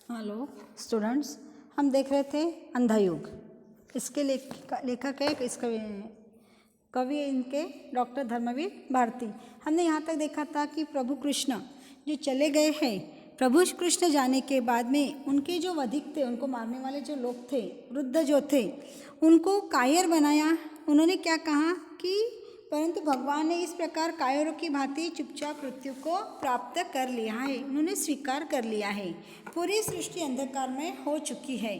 Hello students, हम देख रहे थे अंधा युग। इसके लेखक है, इसका कवि इनके डॉक्टर धर्मवीर भारती। हमने यहाँ तक देखा था कि प्रभु कृष्ण जो चले गए हैं, प्रभु कृष्ण जाने के बाद में उनके जो वधिक थे, उनको मारने वाले जो लोग थे, वृद्ध जो थे, उनको कायर बनाया। उन्होंने क्या कहा कि परंतु भगवान ने इस प्रकार कायरों की भांति चुपचाप मृत्यु को प्राप्त कर लिया है, उन्होंने स्वीकार कर लिया है। पूरी सृष्टि अंधकार में हो चुकी है।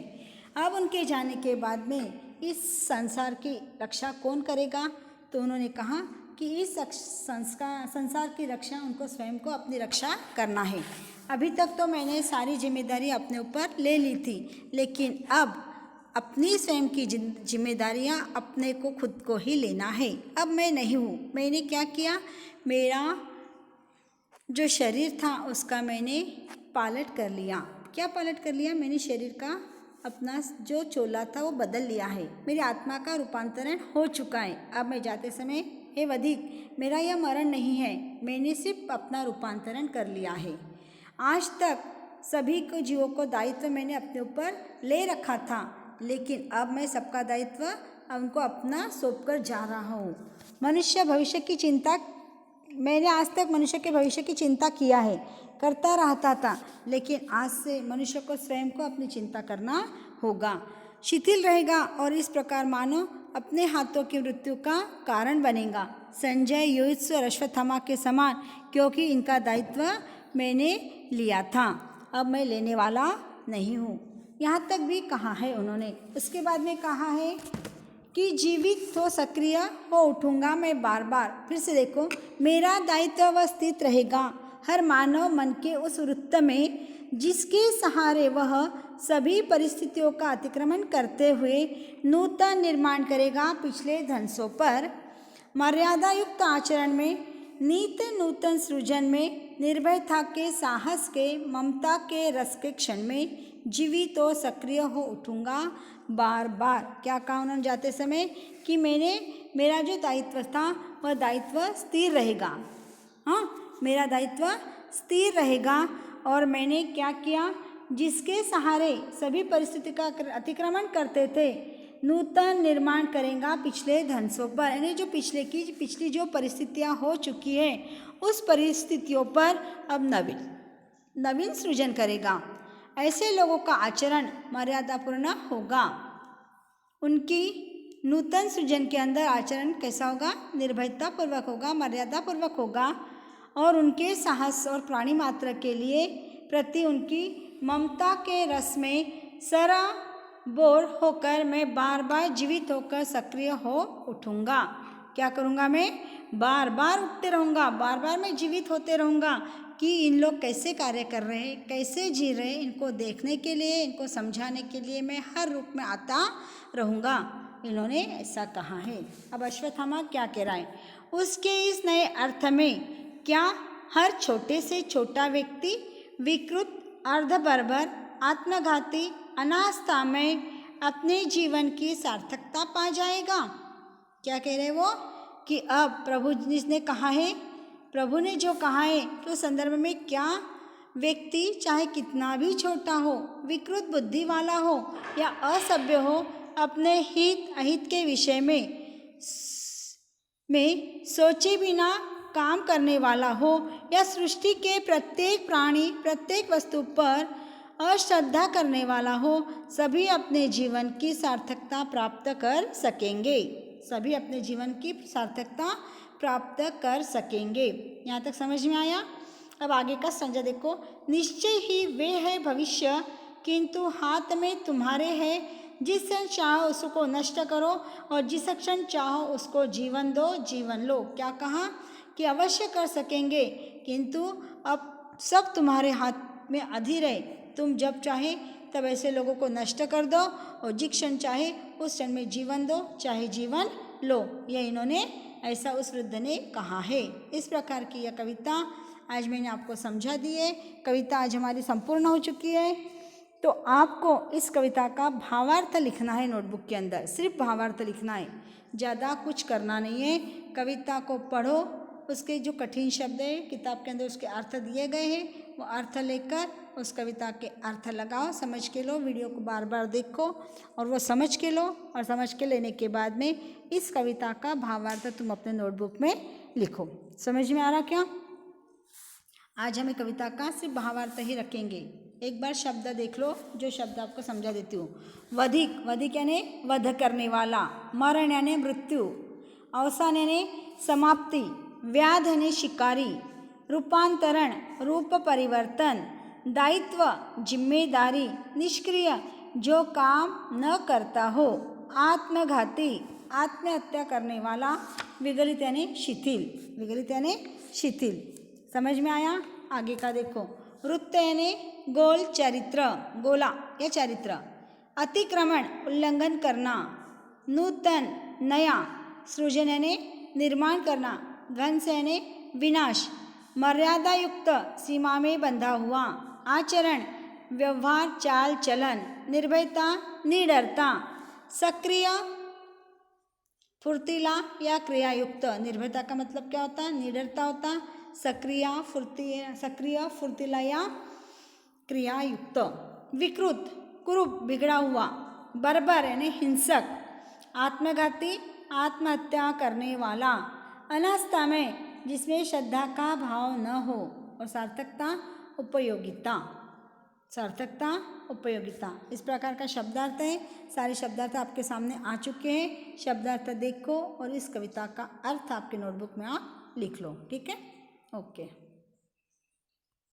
अब उनके जाने के बाद में इस संसार की रक्षा कौन करेगा? तो उन्होंने कहा कि इस संसार की रक्षा उनको स्वयं को अपनी रक्षा करना है। अभी तक तो मैंने सारी जिम्मेदारी अपने ऊपर ले ली थी, लेकिन अब अपनी स्वयं की जिम्मेदारियां अपने को खुद को ही लेना है। अब मैं नहीं हूँ। मैंने क्या किया, मेरा जो शरीर था उसका मैंने पालट कर लिया। क्या पालट कर लिया? मैंने शरीर का अपना जो चोला था वो बदल लिया है। मेरी आत्मा का रूपांतरण हो चुका है। अब मैं जाते समय, हे वधिक, मेरा यह मरण नहीं है, मैंने सिर्फ अपना रूपांतरण कर लिया है। आज तक सभी को जीवों को दायित्व मैंने अपने ऊपर ले रखा था, लेकिन अब मैं सबका दायित्व उनको अपना सौंप कर जा रहा हूँ। मनुष्य भविष्य की चिंता, मैंने आज तक मनुष्य के भविष्य की चिंता किया है, करता रहता था, लेकिन आज से मनुष्य को स्वयं को अपनी चिंता करना होगा। शिथिल रहेगा और इस प्रकार मानो अपने हाथों की मृत्यु का कारण बनेगा। संजय युयुत्सु और अश्वत्थामा के समान, क्योंकि इनका दायित्व मैंने लिया था, अब मैं लेने वाला नहीं हूँ। यहाँ तक भी कहा है उन्होंने। उसके बाद में कहा है कि जीवित तो सक्रिय हो उठूंगा मैं बार बार। फिर से देखो, मेरा दायित्व वह स्थित रहेगा हर मानव मन के उस वृत्त में जिसके सहारे वह सभी परिस्थितियों का अतिक्रमण करते हुए नूतन निर्माण करेगा। पिछले ध्वंसों पर मर्यादा युक्त आचरण में, नित नूतन सृजन में, निर्भयता के, साहस के, ममता के रस के क्षण में जीवित और सक्रिय हो उठूंगा बार बार। क्या कहा उन्होंने जाते समय? कि मेरा जो दायित्व था वह दायित्व स्थिर रहेगा। हाँ, मेरा दायित्व स्थिर रहेगा। और मैंने क्या किया, जिसके सहारे सभी परिस्थिति का अतिक्रमण करते थे, नूतन निर्माण करेगा पिछले ध्वंसों पर। यानी जो पिछली जो परिस्थितियाँ हो चुकी है, उस परिस्थितियों पर अब नवीन सृजन करेगा। ऐसे लोगों का आचरण मर्यादापूर्ण होगा। उनकी नूतन सृजन के अंदर आचरण कैसा होगा? निर्भयता पूर्वक होगा, मर्यादा पूर्वक होगा। और उनके साहस और प्राणी मात्र के लिए प्रति उनकी ममता के रस में सराबोर होकर मैं बार बार जीवित होकर सक्रिय हो उठूंगा। क्या करूँगा? मैं बार बार उठते रहूँगा, बार बार मैं जीवित होते रहूँगा कि इन लोग कैसे कार्य कर रहे हैं, कैसे जी रहे हैं, इनको देखने के लिए, इनको समझाने के लिए मैं हर रूप में आता रहूँगा। इन्होंने ऐसा कहा है। अब अश्वत्थामा क्या कह रहा है? उसके इस नए अर्थ में क्या हर छोटे से छोटा व्यक्ति विकृत, अर्धबर्बर, आत्मघाती अनास्था में अपने जीवन की सार्थकता पा जाएगा? क्या कह रहे वो? कि अब प्रभु जिसने कहा है, प्रभु ने जो कहा है कि उस संदर्भ में क्या व्यक्ति चाहे कितना भी छोटा हो, विकृत बुद्धि वाला हो या असभ्य हो, अपने हित अहित के विषय में सोचे बिना काम करने वाला हो या सृष्टि के प्रत्येक प्राणी, प्रत्येक वस्तु पर अश्रद्धा करने वाला हो, सभी अपने जीवन की सार्थकता प्राप्त कर सकेंगे। सभी अपने जीवन की सार्थकता प्राप्त कर सकेंगे। यहाँ तक समझ में आया? अब आगे का संजय देखो। निश्चय ही वे है भविष्य, किंतु हाथ में तुम्हारे है। जिस क्षण चाहो उसको नष्ट करो और जिस क्षण चाहो उसको जीवन दो, जीवन लो। क्या कहा? कि अवश्य कर सकेंगे, किंतु अब सब तुम्हारे हाथ में अधीर है। तुम जब चाहे तब ऐसे लोगों को नष्ट कर दो और जिस क्षण चाहे उस क्षण में जीवन दो, चाहे जीवन लो। यह इन्होंने ऐसा उस वृद्ध ने कहा है। इस प्रकार की यह कविता आज मैंने आपको समझा दी है। कविता आज हमारी संपूर्ण हो चुकी है। तो आपको इस कविता का भावार्थ लिखना है नोटबुक के अंदर, सिर्फ भावार्थ लिखना है, ज़्यादा कुछ करना नहीं है। कविता को पढ़ो, उसके जो कठिन शब्द है किताब के अंदर उसके अर्थ दिए गए हैं, वो अर्थ लेकर उस कविता के अर्थ लगाओ, समझ के लो, वीडियो को बार बार देखो और वो समझ के लो, और समझ के लेने के बाद में इस कविता का भावार्थ तुम अपने नोटबुक में लिखो। समझ में आ रहा क्या? आज हमें कविता का सिर्फ भावार्थ ही रखेंगे। एक बार शब्द देख लो, जो शब्द आपको समझा देती हूँ। वधिक, वधिक यानी वध करने वाला, मरण यानी मृत्यु, अवसान यानी समाप्ति, व्याध यानी शिकारी, रूपांतरण रूप परिवर्तन, दायित्व जिम्मेदारी, निष्क्रिय जो काम न करता हो, आत्मघाती आत्महत्या करने वाला, विगलित यानी शिथिल, विगलित यानी शिथिल। समझ में आया? आगे का देखो। वृत्त यानी गोल चरित्र, गोला या चरित्र, अतिक्रमण उल्लंघन करना, नूतन नया, सृजन यानी निर्माण करना, ध्वंस यानी विनाश, मर्यादा युक्त सीमा में बंधा हुआ, आचरण व्यवहार चाल चलन, निर्भयता निडरता, सक्रिय फुर्तीला या क्रियायुक्त। निर्भयता का मतलब क्या होता है? निडरता होता। सक्रिय फुर्तीला या क्रियायुक्त। विकृत कुरूप बिगड़ा हुआ, बर्बर यानी हिंसक, आत्मघाती आत्महत्या करने वाला, अनास्था में जिसमें श्रद्धा का भाव न हो, और सार्थकता उपयोगिता, सार्थकता उपयोगिता। इस प्रकार का शब्दार्थ है। सारे शब्दार्थ आपके सामने आ चुके हैं। शब्दार्थ देखो और इस कविता का अर्थ आपके नोटबुक में आप लिख लो। ठीक है? ओके।